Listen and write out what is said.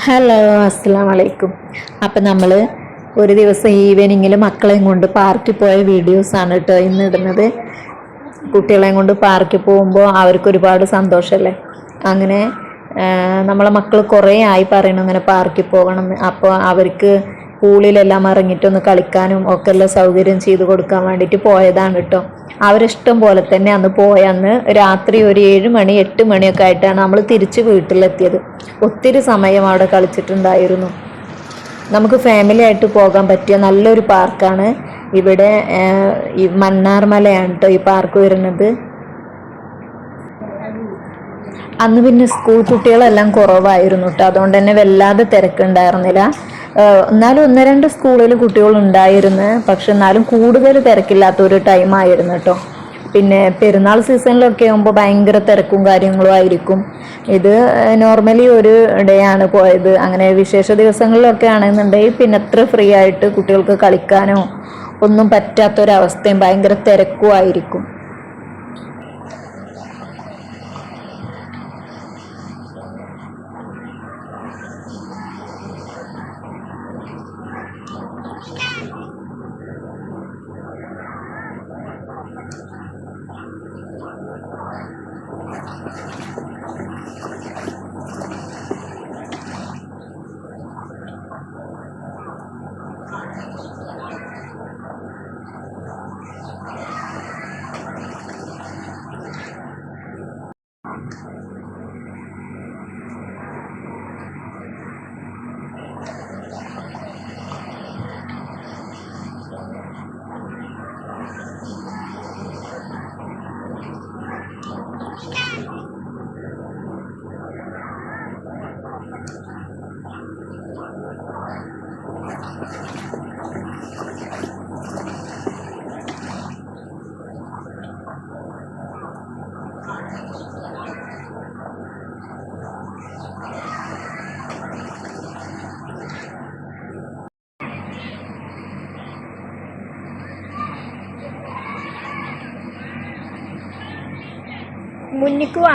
Hello, അസ്സലാം വലൈക്കും. അപ്പം നമ്മൾ ഒരു ദിവസം ഈവനിങ്ങിൽ മക്കളെയും കൊണ്ട് പാർക്കിൽ പോയ വീഡിയോസാണ് കേട്ടോ ഇന്ന് ഇടുന്നത്. കുട്ടികളെയും കൊണ്ട് പാർക്കിൽ പോകുമ്പോൾ അവർക്ക് ഒരുപാട് സന്തോഷമല്ലേ. അങ്ങനെ നമ്മളെ മക്കൾ കുറേ ആയി പറയണം ഇങ്ങനെ പാർക്കിൽ പോകണം എന്ന്. അപ്പോൾ അവർക്ക് പൂളിലെല്ലാം ഇറങ്ങിയിട്ടൊന്ന് കളിക്കാനും ഒക്കെ ഉള്ള സൗകര്യം ചെയ്ത് കൊടുക്കാൻ വേണ്ടിയിട്ട് പോയതാണ് കേട്ടോ. അവരിഷ്ടം പോലെ തന്നെ അന്ന് പോയന്ന് രാത്രി ഒരു 7 മണി 8 മണിയൊക്കെ ആയിട്ടാണ് നമ്മൾ തിരിച്ച് വീട്ടിലെത്തിയത്. ഒത്തിരി സമയം അവിടെ കളിച്ചിട്ടുണ്ടായിരുന്നു. നമുക്ക് ഫാമിലി ആയിട്ട് പോകാൻ പറ്റിയ നല്ലൊരു പാർക്കാണ് ഇവിടെ. ഈ മന്നാർമലയാണ് കേട്ടോ ഈ പാർക്ക് വരുന്നത്. അന്ന് പിന്നെ സ്കൂൾ കുട്ടികളെല്ലാം കുറവായിരുന്നു കേട്ടോ, അതുകൊണ്ട് തന്നെ വല്ലാതെ തിരക്കുണ്ടായിരുന്നില്ല. എന്നാലും 1-2 സ്കൂളിൽ കുട്ടികളുണ്ടായിരുന്നു, പക്ഷെ എന്നാലും കൂടുതൽ തിരക്കില്ലാത്ത ഒരു ടൈമായിരുന്നു കേട്ടോ. പിന്നെ പെരുന്നാൾ സീസണിലൊക്കെ ആകുമ്പോൾ ഭയങ്കര തിരക്കും കാര്യങ്ങളും ആയിരിക്കും. ഇത് നോർമലി ഒരു ഡേ ആണ് പോയത്. അങ്ങനെ വിശേഷ ദിവസങ്ങളിലൊക്കെ ആണെന്നുണ്ടെങ്കിൽ പിന്നെ അത്ര ഫ്രീ ആയിട്ട് കുട്ടികൾക്ക് കളിക്കാനോ ഒന്നും പറ്റാത്തൊരവസ്ഥയും ഭയങ്കര തിരക്കും ആയിരിക്കും. മുന്നിക്ക് വാ.